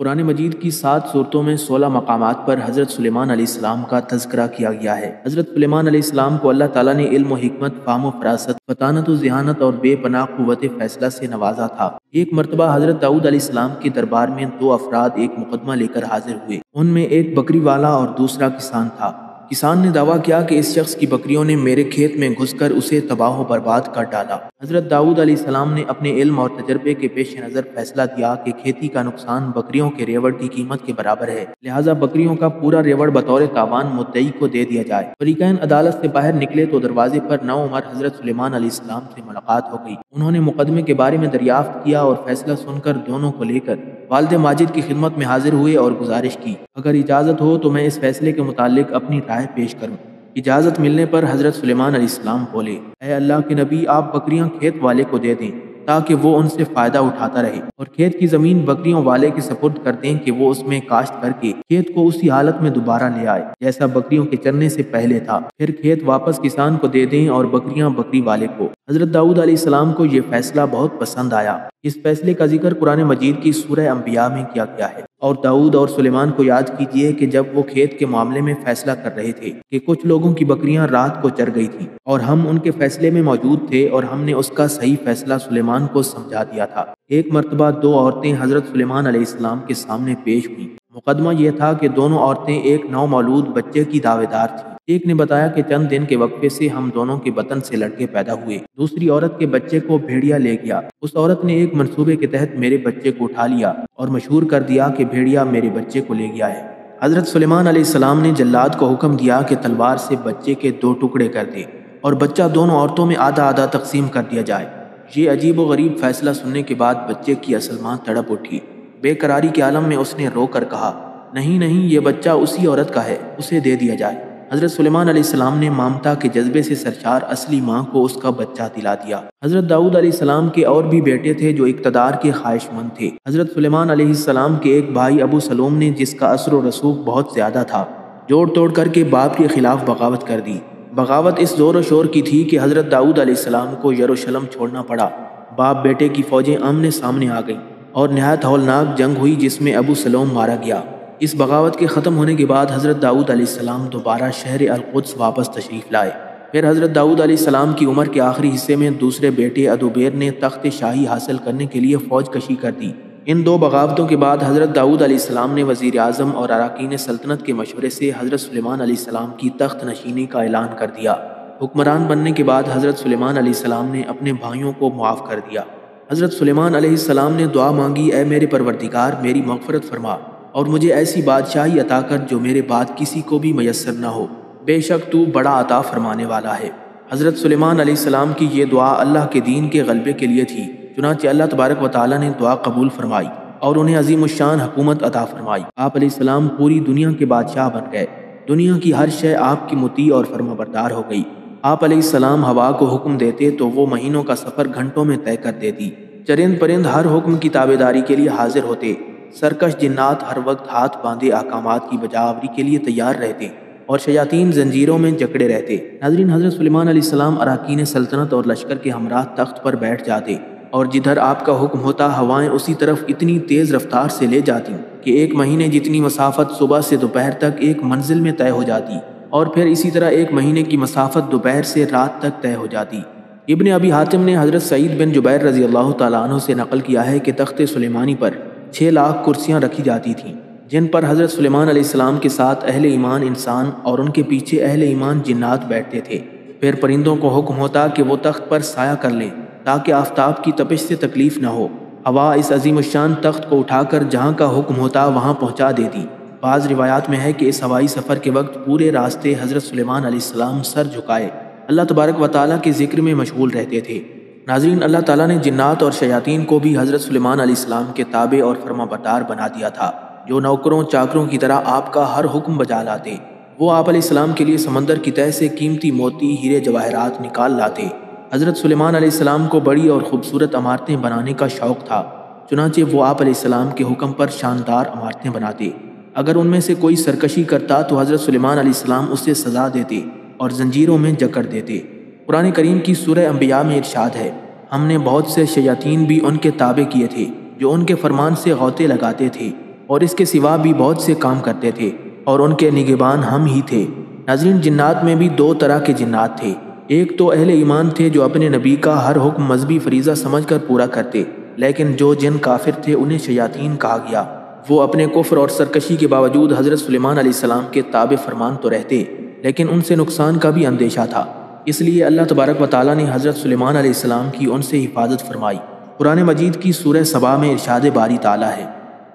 قرآن مجید کی 7 صورتوں میں 16 مقامات پر حضرت سلیمان علیہ السلام کا تذکرہ کیا گیا ہے۔ حضرت سلیمان علیہ السلام کو اللہ تعالیٰ نے علم و حکمت، فہم و فراست، فطانت و ذہانت اور بے پناہ قوت فیصلہ سے نوازا تھا۔ ایک مرتبہ حضرت داؤد علیہ السلام کے دربار میں 2 افراد ایک مقدمہ لے کر حاضر ہوئے۔ ان میں ایک بکری والا اور دوسرا کسان تھا۔ کسان نے دعویٰ کیا کہ اس شخص کی بکریوں نے میرے کھیت میں گھس کر اسے تباہ و برباد کر ڈالا۔ حضرت داؤد علیہ السلام نے اپنے علم اور تجربے کے پیش نظر فیصلہ دیا کہ کھیتی کا نقصان بکریوں کے ریوڑ کی قیمت کے برابر ہے، لہٰذا بکریوں کا پورا ریوڑ بطور تاوان مدعی کو دے دیا جائے۔ فریقین عدالت سے باہر نکلے تو دروازے پر نوعمر حضرت سلیمان علیہ السلام سے ملاقات ہو گئی۔ انہوں نے مقدمے کے بارے میں دریافت کیا اور فیصلہ سن کر دونوں کو لے کر والد ماجد کی خدمت میں حاضر ہوئے اور گزارش کی، اگر اجازت ہو تو میں اس فیصلے کے متعلق اپنی رائے پیش کروں۔ اجازت ملنے پر حضرت سلیمان علیہ السلام بولے، اے اللہ کے نبی، آپ بکریاں کھیت والے کو دے دیں تاکہ وہ ان سے فائدہ اٹھاتا رہے، اور کھیت کی زمین بکریوں والے کے سپرد کر دیں کہ وہ اس میں کاشت کر کے کھیت کو اسی حالت میں دوبارہ لے آئے جیسا بکریوں کے چرنے سے پہلے تھا، پھر کھیت واپس کسان کو دے دیں اور بکریاں بکری والے کو۔ حضرت داؤد علیہ السلام کو یہ فیصلہ بہت پسند آیا۔ اس فیصلے کا ذکر قرآن مجید کی سورہ انبیاء میں کیا گیا ہے۔ اور داؤد اور سلیمان کو یاد کیجئے کہ جب وہ کھیت کے معاملے میں فیصلہ کر رہے تھے کہ کچھ لوگوں کی بکریاں رات کو چر گئی تھیں اور ہم ان کے فیصلے میں موجود تھے اور ہم نے اس کا صحیح فیصلہ سلیمان کو سمجھا دیا تھا۔ ایک مرتبہ 2 عورتیں حضرت سلیمان علیہ السلام کے سامنے پیش ہوئیں۔ مقدمہ یہ تھا کہ دونوں عورتیں ایک نومولود بچے کی دعویدار تھیں۔ ایک نے بتایا کہ چند دن کے وقفے سے ہم دونوں کے بطن سے لڑکے پیدا ہوئے، دوسری عورت کے بچے کو بھیڑیا لے گیا۔ اس عورت نے ایک منصوبے کے تحت میرے بچے کو اٹھا لیا اور مشہور کر دیا کہ بھیڑیا میرے بچے کو لے گیا ہے۔ حضرت سلیمان علیہ السلام نے جلاد کو حکم دیا کہ تلوار سے بچے کے 2 ٹکڑے کر دے اور بچہ دونوں عورتوں میں آدھا آدھا تقسیم کر دیا جائے۔ یہ عجیب و غریب فیصلہ سننے کے بعد بچے کی اصل ماں تڑپ اٹھی۔ بے قراری کے عالم میں اس نے رو کر کہا، نہیں نہیں، یہ بچہ اسی عورت کا ہے، اسے دے دیا جائے۔ حضرت سلیمان علیہ السلام نے مامتا کے جذبے سے سرشار اصلی ماں کو اس کا بچہ دلا دیا۔ حضرت داؤد علیہ السلام کے اور بھی بیٹے تھے جو اقتدار کے خواہش مند تھے۔ حضرت سلیمان علیہ السلام کے ایک بھائی ابو سلوم نے، جس کا اثر و رسوخ بہت زیادہ تھا، جوڑ توڑ کر کے باپ کے خلاف بغاوت کر دی۔ بغاوت اس زور و شور کی تھی کہ حضرت داؤد علیہ السلام کو یروشلم چھوڑنا پڑا۔ باپ بیٹے کی فوجیں آمنے سامنے آ گئیں اور نہایت ہولناک جنگ ہوئی جس میں ابو سلوم مارا گیا۔ اس بغاوت کے ختم ہونے کے بعد حضرت داؤد علیہ السلام دوبارہ شہر القدس واپس تشریف لائے۔ پھر حضرت داؤد علیہ السلام کی عمر کے آخری حصے میں دوسرے بیٹے ادوبیر نے تخت شاہی حاصل کرنے کے لیے فوج کشی کر دی۔ ان 2 بغاوتوں کے بعد حضرت داؤد علیہ السلام نے وزیر اعظم اور اراکین سلطنت کے مشورے سے حضرت سلیمان علیہ السلام کی تخت نشینی کا اعلان کر دیا۔ حکمران بننے کے بعد حضرت سلیمان علیہ السلام نے اپنے بھائیوں کو معاف کر دیا۔ حضرت سلیمان علیہ السلام نے دعا مانگی، اے میرے پروردگار، میری مغفرت فرما اور مجھے ایسی بادشاہی عطا کر جو میرے بعد کسی کو بھی میسر نہ ہو، بے شک تو بڑا عطا فرمانے والا ہے۔ حضرت سلیمان علیہ السلام کی یہ دعا اللہ کے دین کے غلبے کے لیے تھی، چنانچہ اللہ تبارک و تعالیٰ نے دعا قبول فرمائی اور انہیں عظیم الشان حکومت عطا فرمائی۔ آپ علیہ السلام پوری دنیا کے بادشاہ بن گئے۔ دنیا کی ہر شے آپ کی مطیع اور فرما بردار ہو گئی۔ آپ علیہ السلام ہوا کو حکم دیتے تو وہ مہینوں کا سفر گھنٹوں میں طے کر دیتی۔ چرند پرند ہر حکم کی تابعداری کے لیے حاضر ہوتے۔ سرکش جنات ہر وقت ہاتھ باندھے احکامات کی بجا آوری کے لیے تیار رہتے اور شیاطین زنجیروں میں جکڑے رہتے۔ ناظرین، حضرت سلیمان علیہ السلام اراکین سلطنت اور لشکر کے ہمراہ تخت پر بیٹھ جاتے اور جدھر آپ کا حکم ہوتا ہوائیں اسی طرف اتنی تیز رفتار سے لے جاتی کہ 1 مہینے جتنی مسافت صبح سے دوپہر تک ایک منزل میں طے ہو جاتی، اور پھر اسی طرح 1 مہینے کی مسافت دوپہر سے رات تک طے ہو جاتی۔ ابن ابی حاتم نے حضرت سعید بن جبیر رضی اللہ تعالیٰ عنہ سے نقل کیا ہے کہ تخت سلیمانی پر 6 لاکھ کرسیاں رکھی جاتی تھیں، جن پر حضرت سلیمان علیہ السلام کے ساتھ اہل ایمان انسان اور ان کے پیچھے اہل ایمان جنات بیٹھتے تھے۔ پھر پرندوں کو حکم ہوتا کہ وہ تخت پر سایہ کر لیں تاکہ آفتاب کی تپش سے تکلیف نہ ہو۔ ہوا اس عظیم الشان تخت کو اٹھا کر جہاں کا حکم ہوتا وہاں پہنچا دیتی۔ بعض روایات میں ہے کہ اس ہوائی سفر کے وقت پورے راستے حضرت سلیمان علیہ السلام سر جھکائے اللہ تبارک و تعالیٰ کے ذکر میں مشغول رہتے تھے۔ ناظرین، اللہ تعالیٰ نے جنات اور شیاطین کو بھی حضرت سلیمان علیہ السلام کے تابع اور فرما بردار بنا دیا تھا، جو نوکروں چاکروں کی طرح آپ کا ہر حکم بجا لاتے۔ وہ آپ علیہ السلام کے لیے سمندر کی تہہ سے قیمتی موتی، ہیرے جواہرات نکال لاتے۔ حضرت سلیمان علیہ السلام کو بڑی اور خوبصورت عمارتیں بنانے کا شوق تھا، چنانچہ وہ آپ علیہ السلام کے حکم پر شاندار عمارتیں بناتے۔ اگر ان میں سے کوئی سرکشی کرتا تو حضرت سلیمان علیہ السلام اسے سزا دیتے اور زنجیروں میں جکڑ دیتے۔ قرآن کریم کی سورہ انبیاء میں ارشاد ہے، ہم نے بہت سے شیاطین بھی ان کے تابع کیے تھے جو ان کے فرمان سے غوطے لگاتے تھے اور اس کے سوا بھی بہت سے کام کرتے تھے، اور ان کے نگہبان ہم ہی تھے۔ ناظرین، جنات میں بھی دو طرح کے جنات تھے۔ ایک تو اہل ایمان تھے جو اپنے نبی کا ہر حکم مذہبی فریضہ سمجھ کر پورا کرتے، لیکن جو جن کافر تھے انہیں شیاطین کہا گیا۔ وہ اپنے کفر اور سرکشی کے باوجود حضرت سلیمان علیہ السلام کے تابع فرمان تو رہتے، لیکن ان سے نقصان کا بھی اندیشہ تھا۔ اس لیے اللہ تبارک و تعالیٰ نے حضرت سلیمان علیہ السلام کی ان سے حفاظت فرمائی۔ قرآن مجید کی سورہ سبا میں ارشاد باری تعالیٰ ہے،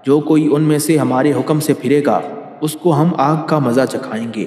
جو کوئی ان میں سے ہمارے حکم سے پھرے گا اس کو ہم آگ کا مزہ چکھائیں گے۔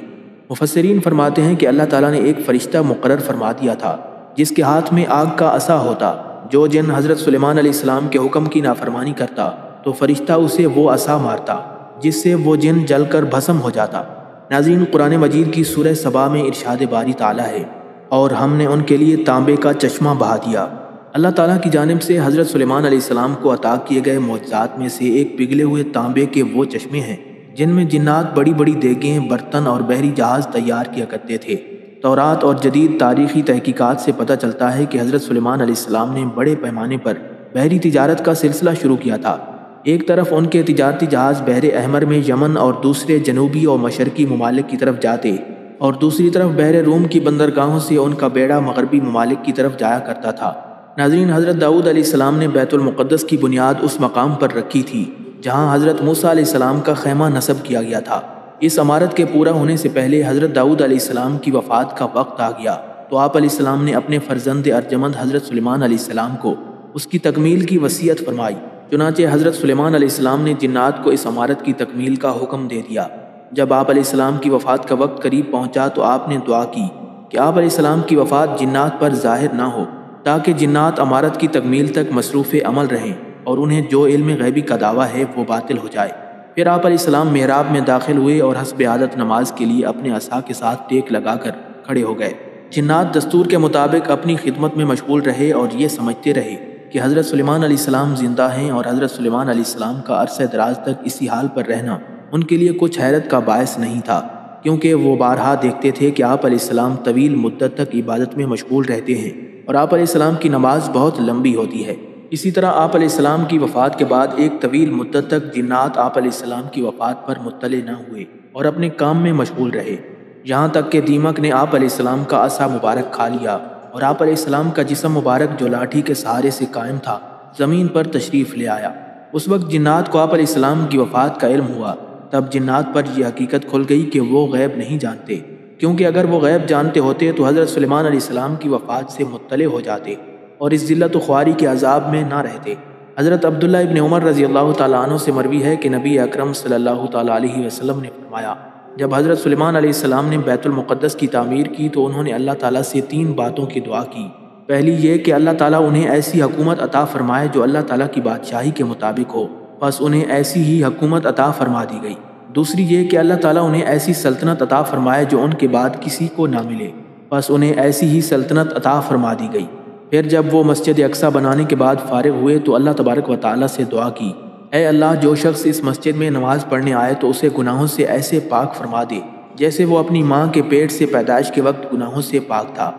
مفسرین فرماتے ہیں کہ اللہ تعالیٰ نے ایک فرشتہ مقرر فرما دیا تھا جس کے ہاتھ میں آگ کا عصا ہوتا۔ جو جن حضرت سلیمان علیہ السلام کے حکم کی نافرمانی کرتا تو فرشتہ اسے وہ عصا مارتا جس سے وہ جن جل کر بھسم ہو جاتا۔ ناظرین، قرآن مجید کی سورہ سبا میں ارشاد باری تعالیٰ ہے، اور ہم نے ان کے لیے تانبے کا چشمہ بہا دیا۔ اللہ تعالیٰ کی جانب سے حضرت سلیمان علیہ السلام کو عطا کیے گئے معجزات میں سے ایک پگھلے ہوئے تانبے کے وہ چشمے ہیں جن میں جنات بڑی بڑی دیگیں، برتن اور بحری جہاز تیار کیا کرتے تھے۔ تورات اور جدید تاریخی تحقیقات سے پتہ چلتا ہے کہ حضرت سلیمان علیہ السلام نے بڑے پیمانے پر بحری تجارت کا سلسلہ شروع کیا تھا۔ ایک طرف ان کے تجارتی جہاز بحر احمر میں یمن اور دوسرے جنوبی اور مشرقی ممالک کی طرف جاتے، اور دوسری طرف بحر روم کی بندرگاہوں سے ان کا بیڑا مغربی ممالک کی طرف جایا کرتا تھا۔ ناظرین، حضرت داؤد علیہ السلام نے بیت المقدس کی بنیاد اس مقام پر رکھی تھی جہاں حضرت موسیٰ علیہ السلام کا خیمہ نصب کیا گیا تھا۔ اس عمارت کے پورا ہونے سے پہلے حضرت داؤد علیہ السلام کی وفات کا وقت آ گیا تو آپ علیہ السلام نے اپنے فرزند ارجمند حضرت سلیمان علیہ السلام کو اس کی تکمیل کی وصیت فرمائی۔ چنانچہ حضرت سلیمان علیہ السلام نے جنات کو اس عمارت کی تکمیل کا حکم دے دیا۔ جب آپ علیہ السلام کی وفات کا وقت قریب پہنچا تو آپ نے دعا کی کہ آپ علیہ السلام کی وفات جنات پر ظاہر نہ ہو، تاکہ جنات عمارت کی تکمیل تک مصروف عمل رہیں اور انہیں جو علم غیبی کا دعویٰ ہے وہ باطل ہو جائے۔ پھر آپ علیہ السلام محراب میں داخل ہوئے اور حسب عادت نماز کے لیے اپنے عصا کے ساتھ ٹیک لگا کر کھڑے ہو گئے۔ جنات دستور کے مطابق اپنی خدمت میں مشغول رہے اور یہ سمجھتے رہے کہ حضرت سلیمان علیہ السلام زندہ ہیں، اور حضرت سلیمان علیہ السلام کا عرصہ دراز تک اسی حال پر رہنا ان کے لیے کچھ حیرت کا باعث نہیں تھا، کیونکہ وہ بارہا دیکھتے تھے کہ آپ علیہ السلام طویل مدت تک عبادت میں مشغول رہتے ہیں اور آپ علیہ السلام کی نماز بہت لمبی ہوتی ہے۔ اسی طرح آپ علیہ السلام کی وفات کے بعد ایک طویل مدت تک جنات آپ علیہ السلام کی وفات پر مطلع نہ ہوئے اور اپنے کام میں مشغول رہے، یہاں تک کہ دیمک نے آپ علیہ السلام کا عصا مبارک کھا لیا اور آپ علیہ السلام کا جسم مبارک جو لاٹھی کے سہارے سے قائم تھا زمین پر تشریف لے آیا۔ اس وقت جنات کو آپ علیہ السلام کی وفات کا علم ہوا۔ تب جنات پر یہ حقیقت کھل گئی کہ وہ غیب نہیں جانتے، کیونکہ اگر وہ غیب جانتے ہوتے تو حضرت سلیمان علیہ السلام کی وفات سے مطلع ہو جاتے اور اس ذلت و خواری کے عذاب میں نہ رہتے۔ حضرت عبداللہ ابن عمر رضی اللہ تعالیٰ عنہ سے مروی ہے کہ نبی اکرم صلی اللہ تعالیٰ علیہ وسلم نے فرمایا، جب حضرت سلیمان علیہ السلام نے بیت المقدس کی تعمیر کی تو انہوں نے اللہ تعالیٰ سے 3 باتوں کی دعا کی۔ پہلی یہ کہ اللہ تعالیٰ انہیں ایسی حکومت عطا فرمائے جو اللہ تعالیٰ کی بادشاہی کے مطابق ہو، بس انہیں ایسی ہی حکومت عطا فرما دی گئی۔ دوسری یہ کہ اللہ تعالیٰ انہیں ایسی سلطنت عطا فرمائے جو ان کے بعد کسی کو نہ ملے، بس انہیں ایسی ہی سلطنت عطا فرما دی گئی۔ پھر جب وہ مسجد اقصیٰ بنانے کے بعد فارغ ہوئے تو اللہ تبارک و تعالیٰ سے دعا کی، اے اللہ، جو شخص اس مسجد میں نماز پڑھنے آئے تو اسے گناہوں سے ایسے پاک فرما دے جیسے وہ اپنی ماں کے پیٹ سے پیدائش کے وقت گناہوں سے پاک تھا۔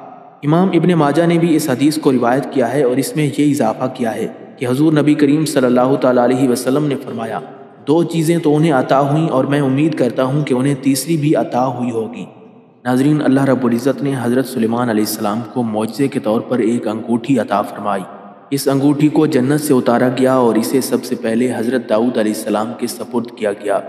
امام ابن ماجہ نے بھی اس حدیث کو روایت کیا ہے اور اس میں یہ اضافہ کیا ہے کہ حضور نبی کریم صلی اللہ تعالیٰ علیہ وسلم نے فرمایا، 2 چیزیں تو انہیں عطا ہوئیں اور میں امید کرتا ہوں کہ انہیں تیسری بھی عطا ہوئی ہوگی۔ ناظرین، اللہ رب العزت نے حضرت سلیمان علیہ السلام کو معجزے کے طور پر ایک انگوٹھی عطا فرمائی۔ اس انگوٹھی کو جنت سے اتارا گیا اور اسے سب سے پہلے حضرت داؤد علیہ السلام کے سپرد کیا گیا۔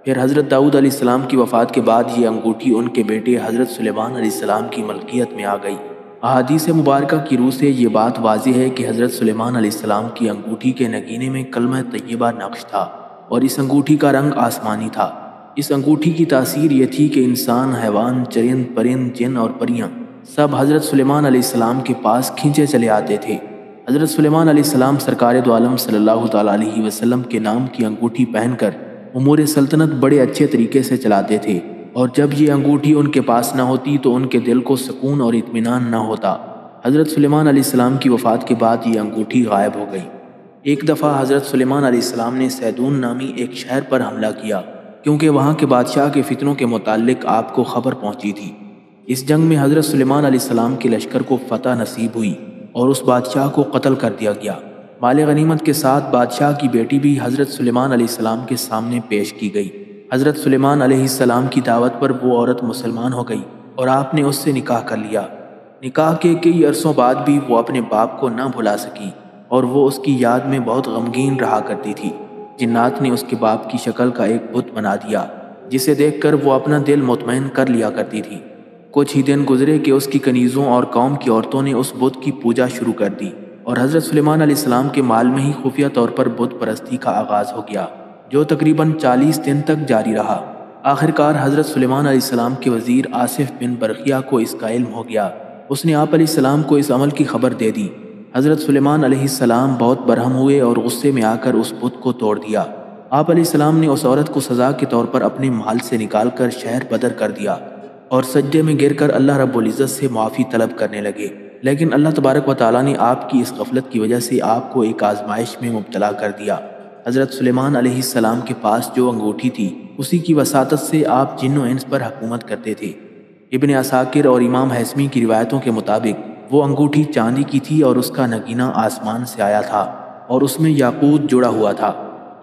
پھر حضرت داؤد علیہ السلام کی وفات کے بعد یہ انگوٹھی ان کے بیٹے حضرت سلیمان علیہ السلام کی ملکیت میں آ گئی۔ احادیث مبارکہ کی روح سے یہ بات واضح ہے کہ حضرت سلیمان علیہ السلام کی انگوٹھی کے نگینے میں کلمہ طیبہ نقش تھا اور اس انگوٹھی کا رنگ آسمانی تھا۔ اس انگوٹھی کی تاثیر یہ تھی کہ انسان، حیوان، چرند، پرند، جن اور پریاں سب حضرت سلیمان علیہ السلام کے پاس کھینچے چلے آتے تھے۔ حضرت سلیمان علیہ السلام سرکار دو عالم صلی اللہ تعالیٰ علیہ وسلم کے نام کی انگوٹھی پہن کر امور سلطنت بڑے اچھے طریقے سے چلاتے تھے، اور جب یہ انگوٹھی ان کے پاس نہ ہوتی تو ان کے دل کو سکون اور اطمینان نہ ہوتا۔ حضرت سلیمان علیہ السلام کی وفات کے بعد یہ انگوٹھی غائب ہو گئی۔ ایک دفعہ حضرت سلیمان علیہ السلام نے سیدون نامی ایک شہر پر حملہ کیا، کیونکہ وہاں کے بادشاہ کے فتنوں کے متعلق آپ کو خبر پہنچی تھی۔ اس جنگ میں حضرت سلیمان علیہ السلام کے لشکر کو فتح نصیب ہوئی اور اس بادشاہ کو قتل کر دیا گیا۔ مال غنیمت کے ساتھ بادشاہ کی بیٹی بھی حضرت سلیمان علیہ السلام کے سامنے پیش کی گئی۔ حضرت سلیمان علیہ السلام کی دعوت پر وہ عورت مسلمان ہو گئی اور آپ نے اس سے نکاح کر لیا۔ نکاح کے کئی عرصوں بعد بھی وہ اپنے باپ کو نہ بھلا سکی اور وہ اس کی یاد میں بہت غمگین رہا کرتی تھی۔ جنات نے اس کے باپ کی شکل کا ایک بت بنا دیا جسے دیکھ کر وہ اپنا دل مطمئن کر لیا کرتی تھی۔ کچھ ہی دن گزرے کہ اس کی کنیزوں اور قوم کی عورتوں نے اس بت کی پوجا شروع کر دی اور حضرت سلیمان علیہ السلام کے مال میں ہی خفیہ طور پر بت پرستی کا آغاز ہو گیا، جو تقریباً 40 دن تک جاری رہا۔ آخر کار حضرت سلیمان علیہ السلام کے وزیر آصف بن برقیہ کو اس کا علم ہو گیا۔ اس نے آپ علیہ السلام کو اس عمل کی خبر دے دی۔ حضرت سلیمان علیہ السلام بہت برہم ہوئے اور غصے میں آ کر اس بت کو توڑ دیا۔ آپ علیہ السلام نے اس عورت کو سزا کے طور پر اپنے مال سے نکال کر شہر بدر کر دیا اور سجدے میں گر کر اللہ رب العزت سے معافی طلب کرنے لگے، لیکن اللہ تبارک و تعالیٰ نے آپ کی اس غفلت کی وجہ سے آپ کو ایک آزمائش میں مبتلا کر دیا۔ حضرت سلیمان علیہ السلام کے پاس جو انگوٹھی تھی اسی کی وساطت سے آپ جن و انس پر حکومت کرتے تھے۔ ابن عساکر اور امام حیثمی کی روایتوں کے مطابق وہ انگوٹھی چاندی کی تھی اور اس کا نگینہ آسمان سے آیا تھا اور اس میں یاقوت جڑا ہوا تھا۔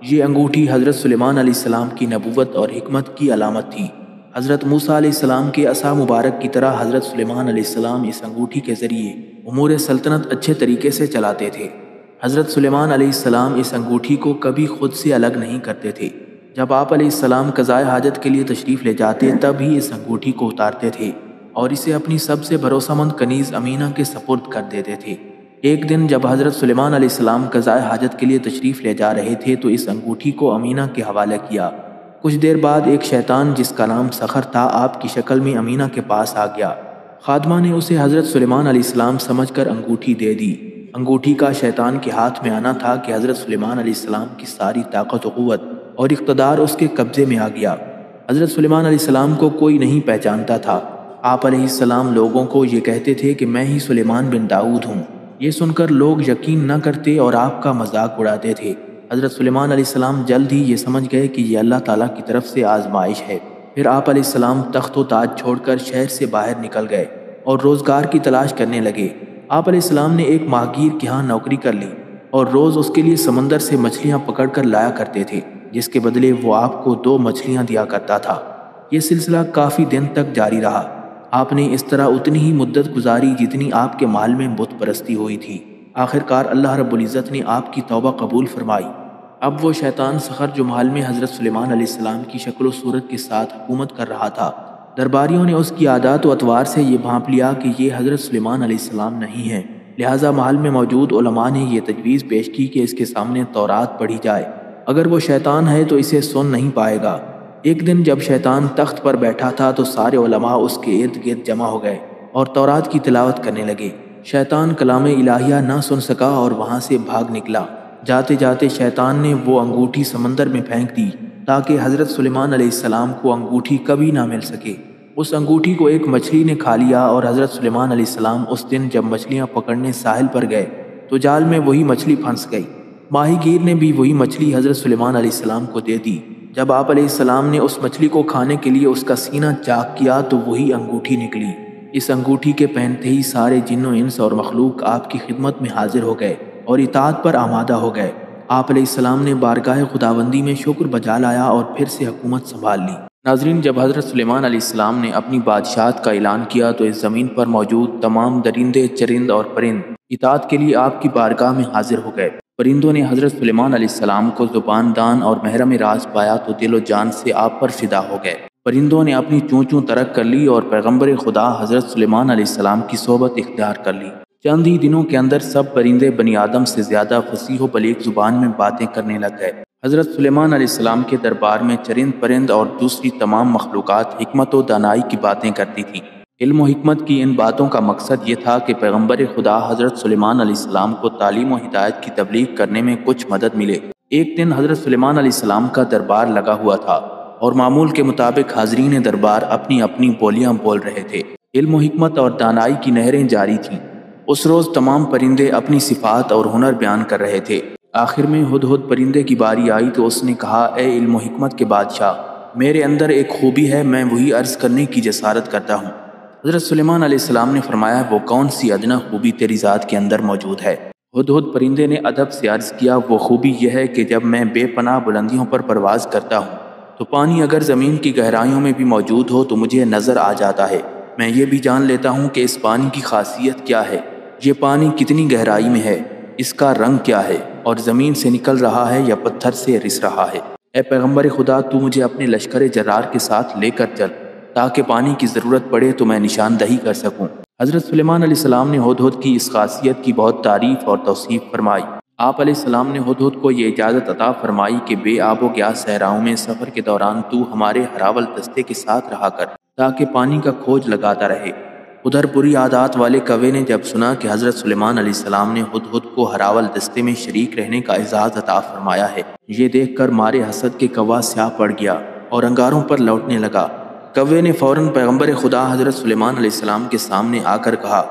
یہ انگوٹھی حضرت سلیمان علیہ السلام کی نبوت اور حکمت کی علامت تھی۔ حضرت موسیٰ علیہ السلام کے عصا مبارک کی طرح حضرت سلیمان علیہ السلام اس انگوٹھی کے ذریعے امور سلطنت اچھے طریقے سے چلاتے تھے۔ حضرت سلیمان علیہ السلام اس انگوٹھی کو کبھی خود سے الگ نہیں کرتے تھے۔ جب آپ علیہ السلام قضائے حاجت کے لیے تشریف لے جاتے تب ہی اس انگوٹھی کو اتارتے تھے اور اسے اپنی سب سے بھروسہ مند کنیز امینہ کے سپرد کر دیتے تھے۔ ایک دن جب حضرت سلیمان علیہ السلام قضائے حاجت کے لیے تشریف لے جا رہے تھے تو اس انگوٹھی کو امینہ کے حوالے کیا۔ کچھ دیر بعد ایک شیطان جس کا نام سخر تھا آپ کی شکل میں امینہ کے پاس آ گیا۔ خادمہ نے اسے حضرت سلیمان علیہ السلام سمجھ کر انگوٹھی دے دی۔ انگوٹھی کا شیطان کے ہاتھ میں آنا تھا کہ حضرت سلیمان علیہ السلام کی ساری طاقت و قوت اور اقتدار اس کے قبضے میں آ گیا۔ حضرت سلیمان علیہ السلام کو کوئی نہیں پہچانتا تھا۔ آپ علیہ السلام لوگوں کو یہ کہتے تھے کہ میں ہی سلیمان بن داؤد ہوں۔ یہ سن کر لوگ یقین نہ کرتے اور آپ کا مذاق اڑاتے تھے۔ حضرت سلیمان علیہ السلام جلد ہی یہ سمجھ گئے کہ یہ اللہ تعالیٰ کی طرف سے آزمائش ہے۔ پھر آپ علیہ السلام تخت و تاج چھوڑ کر شہر سے باہر نکل گئے اور روزگار کی تلاش کرنے لگے۔ آپ علیہ السلام نے ایک ماہگیر کے ہاں نوکری کر لی اور روز اس کے لیے سمندر سے مچھلیاں پکڑ کر لایا کرتے تھے، جس کے بدلے وہ آپ کو 2 مچھلیاں دیا کرتا تھا۔ یہ سلسلہ کافی دن تک جاری رہا۔ آپ نے اس طرح اتنی ہی مدت گزاری جتنی آپ کے مال میں بت پرستی ہوئی تھی۔ آخر کار اللہ رب العزت نے آپ کی توبہ قبول فرمائی۔ اب وہ شیطان سخر جو محل میں حضرت سلیمان علیہ السلام کی شکل و صورت کے ساتھ حکومت کر رہا تھا، درباریوں نے اس کی عادات و اطوار سے یہ بھانپ لیا کہ یہ حضرت سلیمان علیہ السلام نہیں ہے، لہٰذا محل میں موجود علماء نے یہ تجویز پیش کی کہ اس کے سامنے تورات پڑھی جائے، اگر وہ شیطان ہے تو اسے سن نہیں پائے گا۔ ایک دن جب شیطان تخت پر بیٹھا تھا تو سارے علماء اس کے ارد گرد جمع ہو گئے اور تورات کی تلاوت کرنے لگے۔ شیطان کلام الہیہ نہ سن سکا اور وہاں سے بھاگ نکلا۔ جاتے جاتے شیطان نے وہ انگوٹھی سمندر میں پھینک دی تاکہ حضرت سلیمان علیہ السلام کو انگوٹھی کبھی نہ مل سکے۔ اس انگوٹھی کو ایک مچھلی نے کھا لیا اور حضرت سلیمان علیہ السلام اس دن جب مچھلیاں پکڑنے ساحل پر گئے تو جال میں وہی مچھلی پھنس گئی۔ ماہی گیر نے بھی وہی مچھلی حضرت سلیمان علیہ السلام کو دے دی۔ جب آپ علیہ السلام نے اس مچھلی کو کھانے کے لیے اس کا سینہ چاک کیا تو وہی انگوٹھی نکلی۔ اس انگوٹھی کے پہنتے ہی سارے جن و انس اور مخلوق آپ کی خدمت میں حاضر ہو گئے اور اطاعت پر آمادہ ہو گئے۔ آپ علیہ السلام نے بارگاہ خداوندی میں شکر بجا لایا اور پھر سے حکومت سنبھال لی۔ ناظرین، جب حضرت سلیمان علیہ السلام نے اپنی بادشاہت کا اعلان کیا تو اس زمین پر موجود تمام درندے، چرند اور پرند اطاعت کے لیے آپ کی بارگاہ میں حاضر ہو گئے۔ پرندوں نے حضرت سلیمان علیہ السلام کو زبان دان اور محرم راز پایا تو دل و جان سے آپ پر فدا ہو گئے۔ پرندوں نے اپنی چونچوں ترک کر لی اور پیغمبر خدا حضرت سلیمان علیہ السلام کی صحبت اختیار کر لی۔ چند ہی دنوں کے اندر سب پرندے بنی آدم سے زیادہ فصیح و بلیغ زبان میں باتیں کرنے لگ گئے۔ حضرت سلیمان علیہ السلام کے دربار میں چرند پرند اور دوسری تمام مخلوقات حکمت و دانائی کی باتیں کرتی تھیں۔ علم و حکمت کی ان باتوں کا مقصد یہ تھا کہ پیغمبر خدا حضرت سلیمان علیہ السلام کو تعلیم و ہدایت کی تبلیغ کرنے میں کچھ مدد ملے۔ ایک دن حضرت سلیمان علیہ السلام کا دربار لگا ہوا تھا اور معمول کے مطابق حاضرین دربار اپنی اپنی بولیاں بول رہے تھے۔ علم و حکمت اور دانائی کی نہریں جاری تھیں۔ اس روز تمام پرندے اپنی صفات اور ہنر بیان کر رہے تھے۔ آخر میں ہدہد پرندے کی باری آئی تو اس نے کہا، اے علم و حکمت کے بادشاہ، میرے اندر ایک خوبی ہے، میں وہی عرض کرنے کی جسارت کرتا ہوں۔ حضرت سلیمان علیہ السلام نے فرمایا، وہ کون سی ادنا خوبی تیری ذات کے اندر موجود ہے؟ ہدہد پرندے نے ادب سے عرض کیا، وہ خوبی یہ ہے کہ جب میں بے پناہ بلندیوں پر پرواز کرتا ہوں تو پانی اگر زمین کی گہرائیوں میں بھی موجود ہو تو مجھے نظر آ جاتا ہے۔ میں یہ بھی جان لیتا ہوں کہ اس پانی کی خاصیت کیا ہے، یہ پانی کتنی گہرائی میں ہے، اس کا رنگ کیا ہے، اور زمین سے نکل رہا ہے یا پتھر سے رس رہا ہے۔ اے پیغمبر خدا، تو مجھے اپنے لشکر جرار کے ساتھ لے کر چل تاکہ پانی کی ضرورت پڑے تو میں نشاندہی کر سکوں۔ حضرت سلیمان علیہ السلام نے ہدہد کی اس خاصیت کی بہت تعریف اور توصیف فرمائی۔ آپ علیہ السلام نے ہدہد کو یہ اجازت عطا فرمائی کہ بے آب و گیا صحراؤں میں سفر کے دوران تو ہمارے ہراول دستے کے ساتھ رہا کر تاکہ پانی کا کھوج لگاتا رہے۔ ادھر بری عادات والے کوے نے جب سنا کہ حضرت سلیمان علیہ السلام نے ہدہد کو ہراول دستے میں شریک رہنے کا اعزاز عطا فرمایا ہے، یہ دیکھ کر مارے حسد کے کوا سیاہ پڑ گیا اور انگاروں پر لوٹنے لگا۔ کوے نے فوراً پیغمبر خدا حضرت سلیمان علیہ السلام کے سامنے آ کر کہا،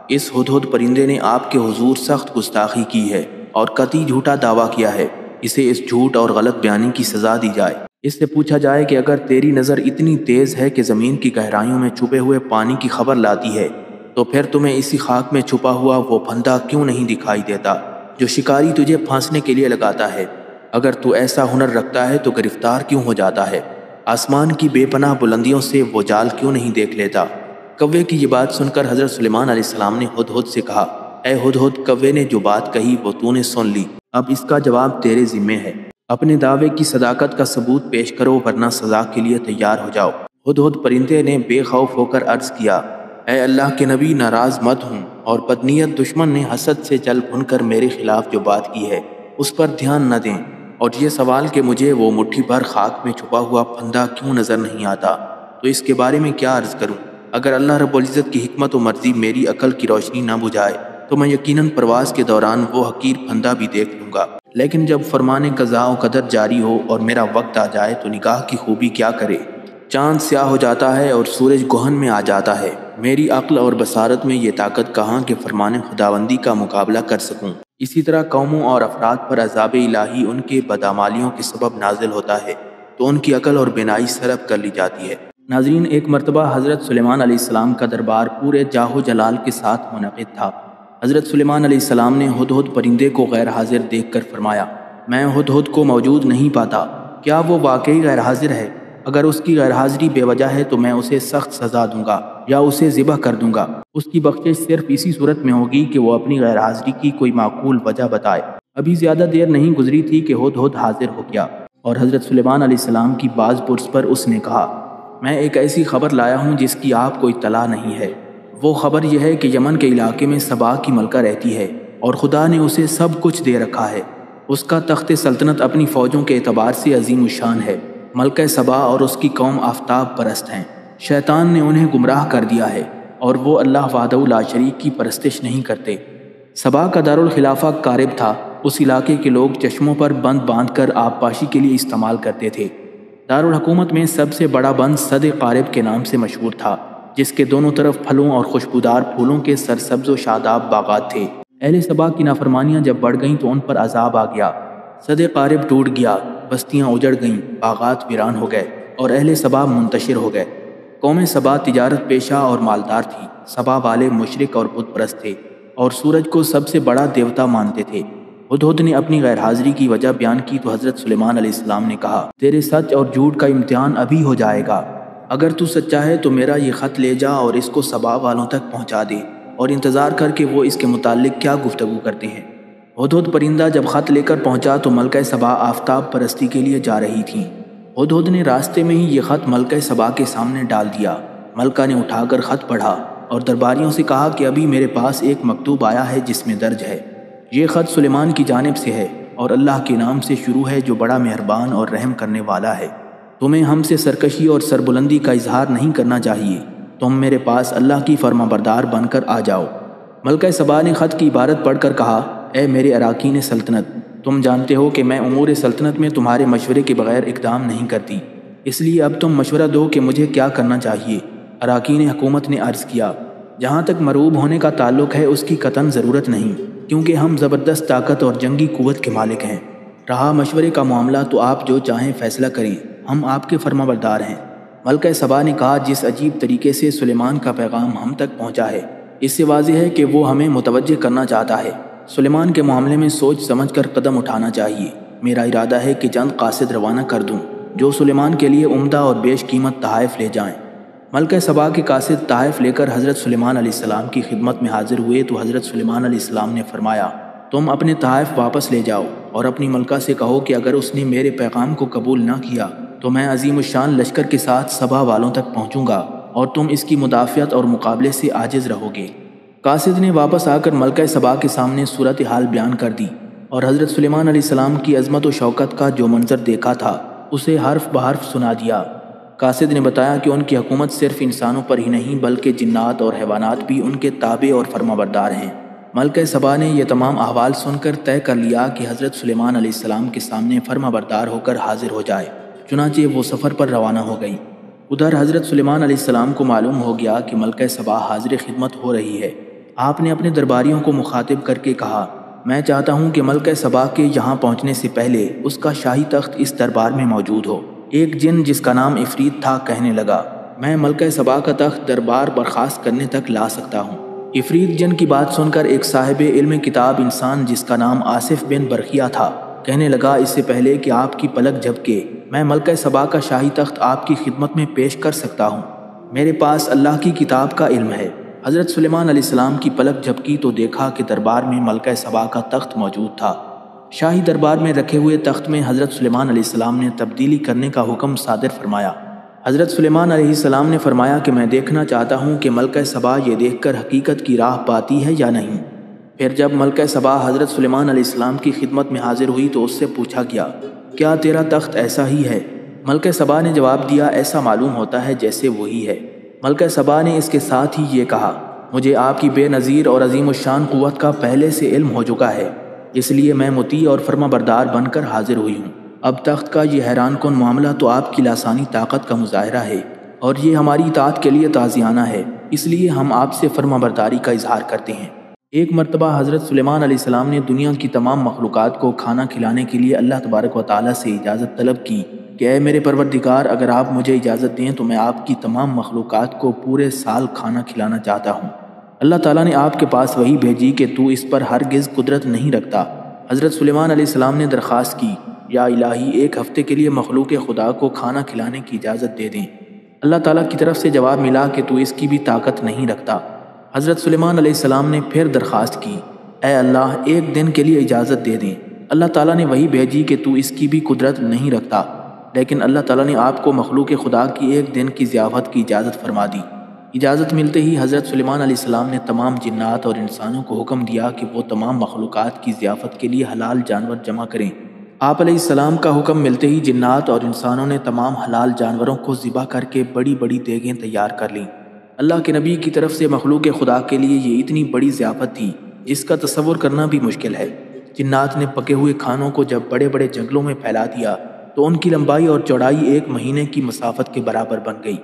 اس ہدہد پرندے نے آپ کے حضور سخت گستاخی کی ہے اور قطعی جھوٹا دعویٰ کیا ہے، اسے اس جھوٹ اور غلط بیانی کی سزا دی جائے۔ اس سے پوچھا جائے کہ اگر تیری نظر اتنی تیز ہے کہ زمین کی گہرائیوں میں چھپے ہوئے پانی کی خبر لاتی ہے تو پھر تمہیں اسی خاک میں چھپا ہوا وہ پھندا کیوں نہیں دکھائی دیتا جو شکاری تجھے پھانسنے کے لیے لگاتا ہے؟ اگر تو ایسا ہنر رکھتا ہے تو گرفتار کیوں ہو جاتا ہے؟ آسمان کی بے پناہ بلندیوں سے وہ جال کیوں نہیں دیکھ لیتا؟ کوے کی یہ بات سن کر حضرت سلیمان علیہ السلام نے ہدہد سے کہا، اے ہدہد، کوے نے جو بات کہی وہ تو نے سن لی، اب اس کا جواب تیرے ذمے ہے۔ اپنے دعوے کی صداقت کا ثبوت پیش کرو ورنہ سزا کے لیے تیار ہو جاؤ۔ ہدہد پرندے نے بے خوف ہو کر عرض کیا، اے اللہ کے نبی، ناراض مت ہوں، اور بدنیت دشمن نے حسد سے چل بھن کر میرے خلاف جو بات کی ہے اس پر دھیان نہ دیں، اور یہ سوال کہ مجھے وہ مٹھی بھر خاک میں چھپا ہوا پھندا کیوں نظر نہیں آتا تو اس کے بارے میں کیا عرض کروں؟ اگر اللہ رب العزت کی حکمت و مرضی میری عقل کی روشنی نہ بجھائے تو میں یقیناً پرواز کے دوران وہ حقیر پھندا بھی دیکھ لوں گا، لیکن جب فرمان قضاء و قدر جاری ہو اور میرا وقت آ جائے تو نگاہ کی خوبی کیا کرے، چاند سیاہ ہو جاتا ہے اور سورج گہن میں آ جاتا ہے، میری عقل اور بصارت میں یہ طاقت کہاں کہ فرمان خداوندی کا مقابلہ کر سکوں۔ اسی طرح قوموں اور افراد پر عذاب الہی ان کے بدعمالیوں کے سبب نازل ہوتا ہے تو ان کی عقل اور بینائی سلب کر لی جاتی ہے۔ ناظرین، ایک مرتبہ حضرت سلیمان علیہ السلام کا دربار پورے جاہ و جلال کے ساتھ منعقد تھا۔ حضرت سلیمان علیہ السلام نے ہدہد پرندے کو غیر حاضر دیکھ کر فرمایا، میں ہدہد کو موجود نہیں پاتا، کیا وہ واقعی غیر حاضر ہے؟ اگر اس کی غیر حاضری بے وجہ ہے تو میں اسے سخت سزا دوں گا یا اسے ذبح کر دوں گا۔ اس کی بخشش صرف اسی صورت میں ہوگی کہ وہ اپنی غیر حاضری کی کوئی معقول وجہ بتائے۔ ابھی زیادہ دیر نہیں گزری تھی کہ ہدہد حاضر ہو گیا اور حضرت سلیمان علیہ السلام کی باز پرس پر اس نے کہا، میں ایک ایسی خبر لایا ہوں جس کی آپ کو اطلاع نہیں ہے۔ وہ خبر یہ ہے کہ یمن کے علاقے میں سبا کی ملکہ رہتی ہے اور خدا نے اسے سب کچھ دے رکھا ہے۔ اس کا تخت سلطنت اپنی فوجوں کے اعتبار سے عظیم الشان ہے۔ ملکہ سبا اور اس کی قوم آفتاب پرست ہیں، شیطان نے انہیں گمراہ کر دیا ہے اور وہ اللہ وحدہ لا شریک کی پرستش نہیں کرتے۔ سبا کا دارالخلافہ کارب تھا، اس علاقے کے لوگ چشموں پر بند باندھ کر آب پاشی کے لیے استعمال کرتے تھے۔ دارالحکومت میں سب سے بڑا بند سد قارب کے نام سے مشہور تھا، جس کے دونوں طرف پھلوں اور خوشبودار پھولوں کے سرسبز و شاداب باغات تھے۔ اہل سبا کی نافرمانیاں جب بڑھ گئیں تو ان پر عذاب آ گیا، سد قارب ٹوٹ گیا، بستیاں اجڑ گئیں، باغات ویران ہو گئے اور اہل سبا منتشر ہو گئے۔ قوم سبا تجارت پیشہ اور مالدار تھی۔ سبا والے مشرک اور بت پرست تھے اور سورج کو سب سے بڑا دیوتا مانتے تھے۔ ہدہد نے اپنی غیر حاضری کی وجہ بیان کی تو حضرت سلیمان علیہ السلام نے کہا، تیرے سچ اور جھوٹ کا امتحان ابھی ہو جائے گا۔ اگر تو سچا ہے تو میرا یہ خط لے جا اور اس کو سبا والوں تک پہنچا دے اور انتظار کر کے وہ اس کے متعلق کیا گفتگو کرتے ہیں۔ ہدہد پرندہ جب خط لے کر پہنچا تو ملکہ سبا آفتاب پرستی کے لیے جا رہی تھیں۔ ہدہد نے راستے میں ہی یہ خط ملکہ سبا کے سامنے ڈال دیا۔ ملکہ نے اٹھا کر خط پڑھا اور درباریوں سے کہا کہ ابھی میرے پاس ایک مکتوب آیا ہے جس میں درج ہے، یہ خط سلیمان کی جانب سے ہے اور اللہ کے نام سے شروع ہے جو بڑا مہربان اور رحم کرنے والا ہے۔ تمہیں ہم سے سرکشی اور سربلندی کا اظہار نہیں کرنا چاہیے، تم میرے پاس اللہ کی فرما بردار بن کر آ جاؤ۔ ملکہ سبا نے خط کی عبارت پڑھ کر کہا، اے میرے اراکین سلطنت، تم جانتے ہو کہ میں امور سلطنت میں تمہارے مشورے کے بغیر اقدام نہیں کرتی، اس لیے اب تم مشورہ دو کہ مجھے کیا کرنا چاہیے۔ اراکین حکومت نے عرض کیا، جہاں تک مرعوب ہونے کا تعلق ہے اس کی قطعاً ضرورت نہیں، کیونکہ ہم زبردست طاقت اور جنگی قوت کے مالک ہیں۔ رہا مشورے کا معاملہ تو آپ جو چاہیں فیصلہ کریں، ہم آپ کے فرما بردار ہیں۔ ملکہ سبا نے کہا، جس عجیب طریقے سے سلیمان کا پیغام ہم تک پہنچا ہے، اس سے واضح ہے کہ وہ ہمیں متوجہ کرنا چاہتا ہے۔ سلیمان کے معاملے میں سوچ سمجھ کر قدم اٹھانا چاہیے۔ میرا ارادہ ہے کہ چند قاصد روانہ کر دوں جو سلیمان کے لیے عمدہ اور بیش قیمت تحائف لے جائیں۔ ملکہ سبا کے قاصد تحائف لے کر حضرت سلیمان علیہ السلام کی خدمت میں حاضر ہوئے تو حضرت سلیمان علیہ السلام نے فرمایا، تم اپنے تحائف واپس لے جاؤ اور اپنی ملکہ سے کہو کہ اگر اس نے میرے پیغام کو قبول نہ کیا تو میں عظیم الشان لشکر کے ساتھ سبا والوں تک پہنچوں گا اور تم اس کی مدافعت اور مقابلے سے عاجز رہو گے۔ قاصد نے واپس آ کر ملکہ سبا کے سامنے صورتحال بیان کر دی اور حضرت سلیمان علیہ السلام کی عظمت و شوکت کا جو منظر دیکھا تھا اسے حرف بحرف سنا دیا۔ قاصد نے بتایا کہ ان کی حکومت صرف انسانوں پر ہی نہیں بلکہ جنات اور حیوانات بھی ان کے تابع اور فرمانبردار ہیں۔ ملکہ سبا نے یہ تمام احوال سن کر طے کر لیا کہ حضرت سلیمان علیہ السلام کے سامنے فرمانبردار ہو کر حاضر ہو جائے، چنانچہ وہ سفر پر روانہ ہو گئی۔ ادھر حضرت سلیمان علیہ السلام کو معلوم ہو گیا کہ ملکہ سبا حاضر خدمت ہو رہی ہے۔ آپ نے اپنے درباریوں کو مخاطب کر کے کہا، میں چاہتا ہوں کہ ملکہ سبا کے یہاں پہنچنے سے پہلے اس کا شاہی تخت اس دربار میں موجود ہو۔ ایک جن جس کا نام عفریت تھا کہنے لگا، میں ملکہ سبا کا تخت دربار برخاست کرنے تک لا سکتا ہوں۔ عفریت جن کی بات سن کر ایک صاحب علم کتاب انسان جس کا نام آصف بن برقیہ تھا کہنے لگا، اس سے پہلے کہ آپ کی پلک جھپکے میں ملکہ سبا کا شاہی تخت آپ کی خدمت میں پیش کر سکتا ہوں۔ میرے پاس اللہ کی کتاب کا علم ہے۔ حضرت سلیمان علیہ السلام کی پلک جھپکی تو دیکھا کہ دربار میں ملکہ سبا کا تخت موجود تھا۔ شاہی دربار میں رکھے ہوئے تخت میں حضرت سلیمان علیہ السلام نے تبدیلی کرنے کا حکم صادر فرمایا۔ حضرت سلیمان علیہ السلام نے فرمایا کہ میں دیکھنا چاہتا ہوں کہ ملکہ سبا یہ دیکھ کر حقیقت کی راہ پاتی ہے یا نہیں۔ پھر جب ملکہ سبا حضرت سلیمان علیہ السلام کی خدمت میں حاضر ہوئی تو اس سے پوچھا گیا، کیا تیرا تخت ایسا ہی ہے؟ ملکہ سبا نے جواب دیا، ایسا معلوم ہوتا ہے جیسے وہی ہے۔ ملکہ سبا نے اس کے ساتھ ہی یہ کہا، مجھے آپ کی بے نظیر اور عظیم الشان قوت کا پہلے سے علم ہو چکا ہے، اس لیے میں مطیع اور فرما بردار بن کر حاضر ہوئی ہوں۔ اب تخت کا یہ حیران کن معاملہ تو آپ کی لاسانی طاقت کا مظاہرہ ہے اور یہ ہماری اطاعت کے لیے تازیانہ ہے، اس لیے ہم آپ سے فرما برداری کا اظہار کرتے ہیں۔ ایک مرتبہ حضرت سلیمان علیہ السلام نے دنیا کی تمام مخلوقات کو کھانا کھلانے کے لیے اللہ تبارک و تعالیٰ سے اجازت طلب کی کہ اے میرے پروردگار، اگر آپ مجھے اجازت دیں تو میں آپ کی تمام مخلوقات کو پورے سال کھانا کھلانا چاہتا ہوں۔ اللہ تعالیٰ نے آپ کے پاس وحی بھیجی کہ تو اس پر ہرگز قدرت نہیں رکھتا۔ حضرت سلیمان علیہ السلام نے درخواست کی، یا الہی، ایک ہفتے کے لیے مخلوق خدا کو کھانا کھلانے کی اجازت دے دیں۔ اللہ تعالیٰ کی طرف سے جواب ملا کہ تو اس کی بھی طاقت نہیں رکھتا۔ حضرت سلیمان علیہ السلام نے پھر درخواست کی، اے اللہ، ایک دن کے لیے اجازت دے دیں۔ اللہ تعالیٰ نے وحی بھیجی کہ تو اس کی بھی قدرت نہیں رکھتا، لیکن اللہ تعالیٰ نے آپ کو مخلوق خدا کی ایک دن کی ضیافت کی اجازت فرما دی۔ اجازت ملتے ہی حضرت سلیمان علیہ السلام نے تمام جنات اور انسانوں کو حکم دیا کہ وہ تمام مخلوقات کی ضیافت کے لیے حلال جانور جمع کریں۔ آپ علیہ السلام کا حکم ملتے ہی جنات اور انسانوں نے تمام حلال جانوروں کو ذبح کر کے بڑی بڑی دیگیں تیار کر لیں۔ اللہ کے نبی کی طرف سے مخلوق خدا کے لیے یہ اتنی بڑی ضیافت تھی جس کا تصور کرنا بھی مشکل ہے۔ جنات نے پکے ہوئے کھانوں کو جب بڑے بڑے جنگلوں میں پھیلا دیا تو ان کی لمبائی اور چوڑائی 1 مہینے کی مسافت کے برابر بن گئی۔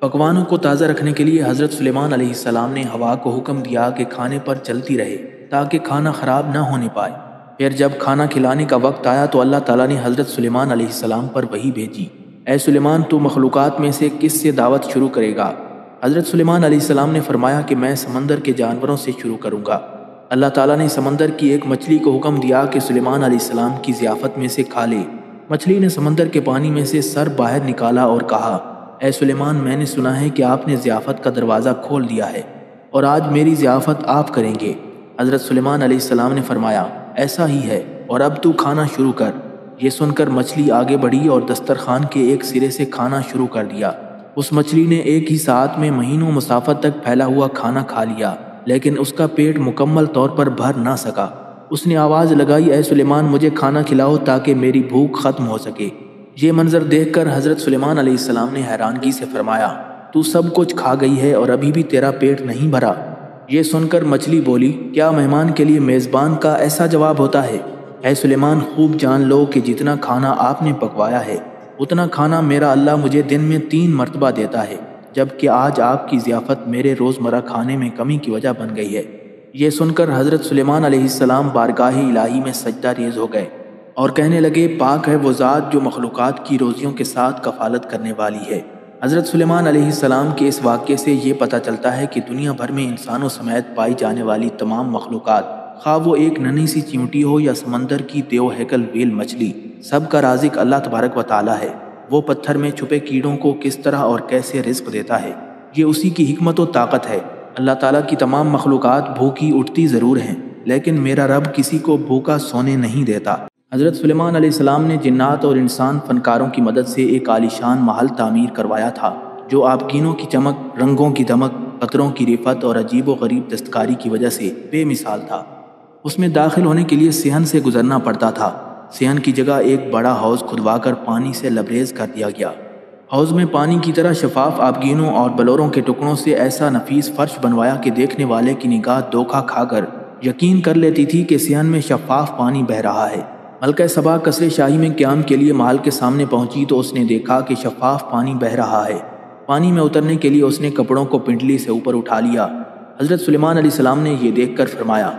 پکوانوں کو تازہ رکھنے کے لیے حضرت سلیمان علیہ السلام نے ہوا کو حکم دیا کہ کھانے پر چلتی رہے تاکہ کھانا خراب نہ ہونے پائے۔ پھر جب کھانا کھلانے کا وقت آیا تو اللہ تعالیٰ نے حضرت سلیمان علیہ السلام پر وحی بھیجی، اے سلیمان، تو مخلوقات میں سے کس سے دعوت شروع کرے گا؟ حضرت سلیمان علیہ السلام نے فرمایا کہ میں سمندر کے جانوروں سے شروع کروں گا۔ اللہ تعالیٰ نے سمندر کی ایک مچھلی کو حکم دیا کہ سلیمان علیہ السلام کی ضیافت میں سے کھا لے۔ مچھلی نے سمندر کے پانی میں سے سر باہر نکالا اور کہا، اے سلیمان، میں نے سنا ہے کہ آپ نے ضیافت کا دروازہ کھول دیا ہے اور آج میری ضیافت آپ کریں گے۔ حضرت سلیمان علیہ السلام نے فرمایا، ایسا ہی ہے، اور اب تو کھانا شروع کر۔ یہ سن کر مچھلی آگے بڑھی اور دسترخوان کے ایک سرے سے کھانا شروع کر دیا۔ اس مچھلی نے ایک ہی ساتھ میں مہینوں مسافت تک پھیلا ہوا کھانا کھا لیا، لیکن اس کا پیٹ مکمل طور پر بھر نہ سکا۔ اس نے آواز لگائی، اے سلیمان، مجھے کھانا کھلاؤ تاکہ میری بھوک ختم ہو سکے۔ یہ منظر دیکھ کر حضرت سلیمان علیہ السلام نے حیرانگی سے فرمایا، تو سب کچھ کھا گئی ہے اور ابھی بھی تیرا پیٹ نہیں بھرا؟ یہ سن کر مچھلی بولی، کیا مہمان کے لیے میزبان کا ایسا جواب ہوتا ہے؟ اے سلیمان، خوب جان لو کہ جتنا کھانا آپ نے پکوایا ہے اتنا کھانا میرا اللہ مجھے دن میں 3 مرتبہ دیتا ہے، جبکہ آج آپ کی ضیافت میرے روزمرہ کھانے میں کمی کی وجہ بن گئی ہے۔ یہ سن کر حضرت سلیمان علیہ السلام بارگاہ الہی میں سجدہ ریز ہو گئے اور کہنے لگے، پاک ہے وہ ذات جو مخلوقات کی روزیوں کے ساتھ کفالت کرنے والی ہے۔ حضرت سلیمان علیہ السلام کے اس واقعے سے یہ پتہ چلتا ہے کہ دنیا بھر میں انسانوں سمیت پائی جانے والی تمام مخلوقات خواہ وہ ایک ننھی سی چیونٹی ہو یا سمندر کی دیو ہیکل ویل مچھلی، سب کا رازق اللہ تبارک و تعالی ہے۔ وہ پتھر میں چھپے کیڑوں کو کس طرح اور کیسے رزق دیتا ہے، یہ اسی کی حکمت و طاقت ہے۔ اللہ تعالیٰ کی تمام مخلوقات بھوکی اٹھتی ضرور ہیں، لیکن میرا رب کسی کو بھوکا سونے نہیں دیتا۔ حضرت سلیمان علیہ السلام نے جنات اور انسان فنکاروں کی مدد سے ایک عالیشان محل تعمیر کروایا تھا، جو آبگینوں کی چمک، رنگوں کی دمک، قطروں کی رفت اور عجیب و غریب دستکاری کی وجہ سے بے مثال تھا۔ اس میں داخل ہونے کے لیے صحن سے گزرنا پڑتا تھا۔ صحن کی جگہ ایک بڑا حوض کھدوا کر پانی سے لبریز کر دیا گیا۔ حوض میں پانی کی طرح شفاف آبگینوں اور بلوروں کے ٹکڑوں سے ایسا نفیس فرش بنوایا کہ دیکھنے والے کی نگاہ دھوکہ کھا کر یقین کر لیتی تھی کہ صحن میں شفاف پانی بہہ رہا ہے۔ ملکہ سبا قصر شاہی میں قیام کے لیے محل کے سامنے پہنچی تو اس نے دیکھا کہ شفاف پانی بہہ رہا ہے۔ پانی میں اترنے کے لیے اس نے کپڑوں کو پنڈلی سے اوپر اٹھا لیا۔ حضرت سلیمان علیہ السلام نے یہ دیکھ کر فرمایا،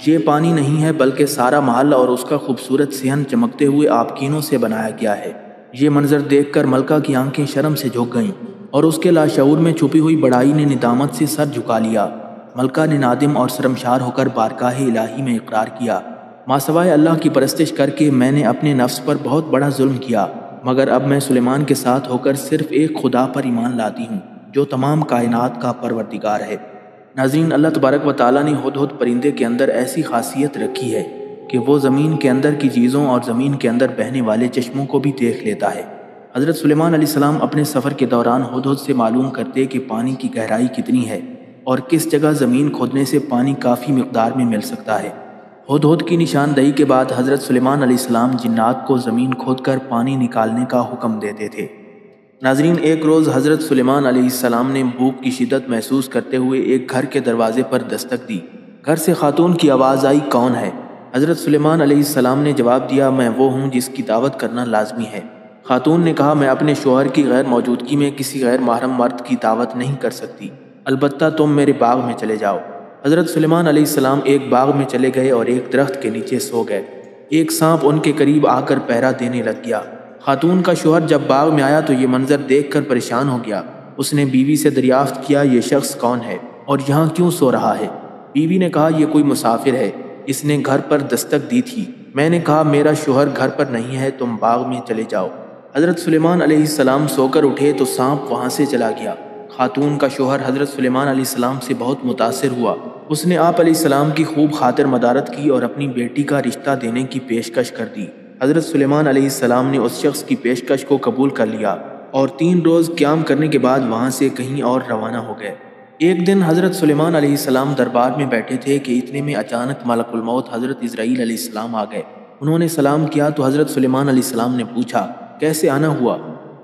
یہ پانی نہیں ہے بلکہ سارا محل اور اس کا خوبصورت صحن چمکتے ہوئے آبگینوں سے بنایا گیا ہے۔ یہ منظر دیکھ کر ملکہ کی آنکھیں شرم سے جھک گئیں اور اس کے لاشعور میں چھپی ہوئی بڑائی نے ندامت سے سر جھکا لیا۔ ملکہ نے نادم اور شرمشار ہو کر بارگاہ الہی میں اقرار کیا، ماسوائے اللہ کی پرستش کر کے میں نے اپنے نفس پر بہت بڑا ظلم کیا، مگر اب میں سلیمان کے ساتھ ہو کر صرف ایک خدا پر ایمان لاتی ہوں جو تمام کائنات کا پروردگار ہے۔ ناظرین، اللہ تبارک و تعالیٰ نے ہدہد پرندے کے اندر ایسی خاصیت رکھی ہے کہ وہ زمین کے اندر کی چیزوں اور زمین کے اندر بہنے والے چشموں کو بھی دیکھ لیتا ہے۔ حضرت سلیمان علیہ السلام اپنے سفر کے دوران ہدہد سے معلوم کرتے کہ پانی کی گہرائی کتنی ہے اور کس جگہ زمین کھودنے سے پانی کافی مقدار میں مل سکتا ہے۔ ہدہد کی نشاندہی کے بعد حضرت سلیمان علیہ السلام جنات کو زمین کھود کر پانی نکالنے کا حکم دیتے تھے۔ ناظرین، ایک روز حضرت سلیمان علیہ السلام نے بھوک کی شدت محسوس کرتے ہوئے ایک گھر کے دروازے پر دستک دی۔ گھر سے خاتون کی آواز آئی، کون ہے؟ حضرت سلیمان علیہ السلام نے جواب دیا، میں وہ ہوں جس کی دعوت کرنا لازمی ہے۔ خاتون نے کہا، میں اپنے شوہر کی غیر موجودگی میں کسی غیر محرم مرد کی دعوت نہیں کر سکتی، البتہ تم میرے باغ میں چلے جاؤ۔ حضرت سلیمان علیہ السلام ایک باغ میں چلے گئے اور ایک درخت کے نیچے سو گئے۔ ایک سانپ ان کے قریب آ کر پہرا دینے لگ گیا۔ خاتون کا شوہر جب باغ میں آیا تو یہ منظر دیکھ کر پریشان ہو گیا۔ اس نے بیوی سے دریافت کیا، یہ شخص کون ہے اور یہاں کیوں سو رہا ہے؟ بیوی نے کہا، یہ کوئی مسافر ہے، اس نے گھر پر دستک دی تھی۔ میں نے کہا، میرا شوہر گھر پر نہیں ہے، تم باغ میں چلے جاؤ۔ حضرت سلیمان علیہ السلام سو کر اٹھے تو سانپ وہاں سے چلا گیا۔ خاتون کا شوہر حضرت سلیمان علیہ السلام سے بہت متاثر ہوا۔ اس نے آپ علیہ السلام کی خوب خاطر مدارت کی اور اپنی بیٹی کا رشتہ دینے کی پیشکش کر دی۔ حضرت سلیمان علیہ السلام نے اس شخص کی پیشکش کو قبول کر لیا اور 3 روز قیام کرنے کے بعد وہاں سے کہیں اور روانہ ہو گئے۔ ایک دن حضرت سلیمان علیہ السلام دربار میں بیٹھے تھے کہ اتنے میں اچانک ملک الموت حضرت اسرائیل علیہ السلام آ گئے۔ انہوں نے سلام کیا تو حضرت سلیمان علیہ السلام نے پوچھا، کیسے آنا ہوا؟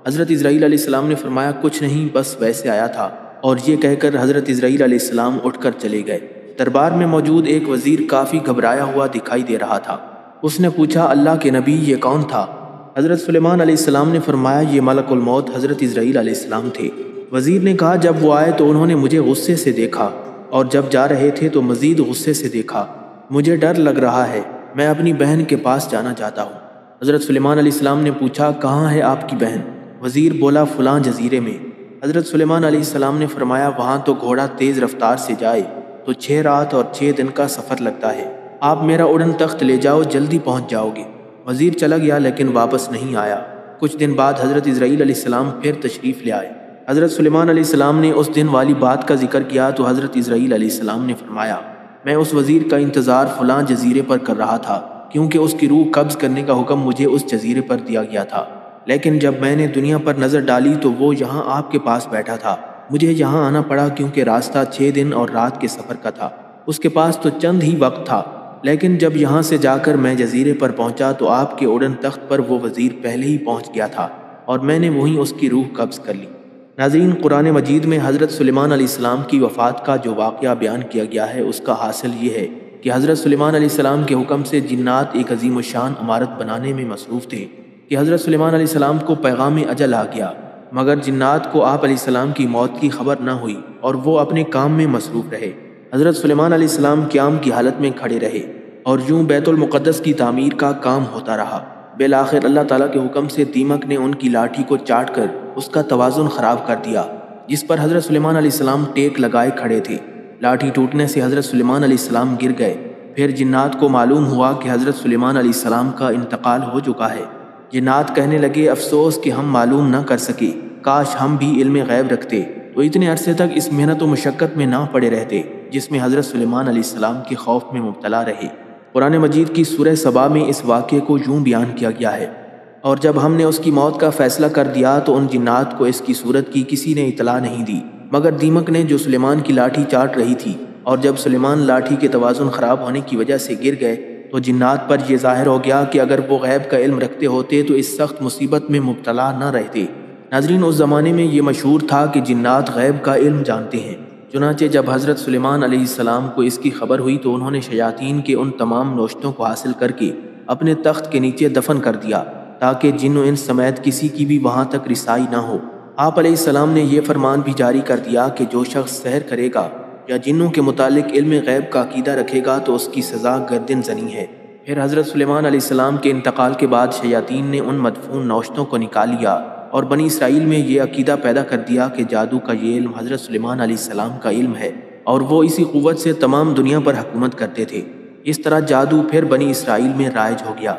حضرت اسرائیل علیہ السلام نے فرمایا، کچھ نہیں، بس ویسے آیا تھا، اور یہ کہہ کر حضرت اسرائیل علیہ السلام اٹھ کر چلے گئے۔ دربار میں موجود ایک وزیر کافی گھبرایا ہوا دکھائی دے رہا تھا۔ اس نے پوچھا، اللہ کے نبی، یہ کون تھا؟ حضرت سلیمان علیہ السلام نے فرمایا، یہ ملک الموت حضرت اسرائیل علیہ السلام تھے۔ وزیر نے کہا، جب وہ آئے تو انہوں نے مجھے غصے سے دیکھا اور جب جا رہے تھے تو مزید غصے سے دیکھا۔ مجھے ڈر لگ رہا ہے، میں اپنی بہن کے پاس جانا چاہتا ہوں۔ حضرت سلیمان علیہ السلام نے پوچھا، کہاں ہے آپ کی بہن؟ وزیر بولا، فلاں جزیرے میں۔ حضرت سلیمان علیہ السلام نے فرمایا، وہاں تو گھوڑا تیز رفتار سے جائے تو 6 رات اور 6 دن کا سفر لگتا ہے، آپ میرا اڑن تخت لے جاؤ، جلدی پہنچ جاؤ گے۔ وزیر چلا گیا لیکن واپس نہیں آیا۔ کچھ دن بعد حضرت اسرائیل علیہ السلام پھر تشریف لے آئے۔ حضرت سلیمان علیہ السلام نے اس دن والی بات کا ذکر کیا تو حضرت اسرائیل علیہ السلام نے فرمایا، میں اس وزیر کا انتظار فلاں جزیرے پر کر رہا تھا، کیونکہ اس کی روح قبض کرنے کا حکم مجھے اس جزیرے پر دیا گیا تھا، لیکن جب میں نے دنیا پر نظر ڈالی تو وہ یہاں آپ کے پاس بیٹھا تھا۔ مجھے یہاں آنا پڑا کیونکہ راستہ 6 دن اور رات کے سفر کا تھا، اس کے پاس تو چند ہی وقت تھا، لیکن جب یہاں سے جا کر میں جزیرے پر پہنچا تو آپ کے اڑن تخت پر وہ وزیر پہلے ہی پہنچ گیا تھا اور میں نے وہیں اس کی روح قبض کر لی۔ ناظرین، قرآن مجید میں حضرت سلیمان علیہ السلام کی وفات کا جو واقعہ بیان کیا گیا ہے اس کا حاصل یہ ہے کہ حضرت سلیمان علیہ السلام کے حکم سے جنات ایک عظیم الشان عمارت بنانے میں مصروف تھے کہ حضرت سلیمان علیہ السلام کو پیغام اجل آ گیا، مگر جنات کو آپ علیہ السلام کی موت کی خبر نہ ہوئی اور وہ اپنے کام میں مصروف رہے۔ حضرت سلیمان علیہ السلام قیام کی حالت میں کھڑے رہے اور یوں بیت المقدس کی تعمیر کا کام ہوتا رہا۔ بالآخر اللہ تعالیٰ کے حکم سے دیمک نے ان کی لاٹھی کو چاٹ کر اس کا توازن خراب کر دیا، جس پر حضرت سلیمان علیہ السلام ٹیک لگائے کھڑے تھے۔ لاٹھی ٹوٹنے سے حضرت سلیمان علیہ السلام گر گئے پھر جنات کو معلوم ہوا کہ حضرت سلیمان علیہ السلام کا انتقال ہو چکا ہے۔ جنات کہنے لگے افسوس کہ ہم معلوم نہ کر سکے، کاش ہم بھی علم غیب رکھتے تو اتنے عرصے تک اس محنت و مشقت میں نہ پڑے رہتے جس میں حضرت سلیمان علیہ السلام کے خوف میں مبتلا رہے۔ قرآن مجید کی سورہ سبا میں اس واقعے کو یوں بیان کیا گیا ہے، اور جب ہم نے اس کی موت کا فیصلہ کر دیا تو ان جنات کو اس کی صورت کی کسی نے اطلاع نہیں دی مگر دیمک نے جو سلیمان کی لاٹھی چاٹ رہی تھی، اور جب سلیمان لاٹھی کے توازن خراب ہونے کی وجہ سے گر گئے تو جنات پر یہ ظاہر ہو گیا کہ اگر وہ غیب کا علم رکھتے ہوتے تو اس سخت مصیبت میں مبتلا نہ رہتے۔ ناظرین، اس زمانے میں یہ مشہور تھا کہ جنات غیب کا علم جانتے ہیں، چنانچہ جب حضرت سلیمان علیہ السلام کو اس کی خبر ہوئی تو انہوں نے شیاطین کے ان تمام نوشتوں کو حاصل کر کے اپنے تخت کے نیچے دفن کر دیا تاکہ جن و انس سمیت کسی کی بھی وہاں تک رسائی نہ ہو۔ آپ علیہ السلام نے یہ فرمان بھی جاری کر دیا کہ جو شخص سحر کرے گا یا جنوں کے متعلق علم غیب کا عقیدہ رکھے گا تو اس کی سزا گردن زنی ہے۔ پھر حضرت سلیمان علیہ السلام کے انتقال کے بعد شیاطین نے ان مدفون نوشتوں کو نکال لیا اور بنی اسرائیل میں یہ عقیدہ پیدا کر دیا کہ جادو کا یہ علم حضرت سلیمان علیہ السلام کا علم ہے اور وہ اسی قوت سے تمام دنیا پر حکومت کرتے تھے۔ اس طرح جادو پھر بنی اسرائیل میں رائج ہو گیا۔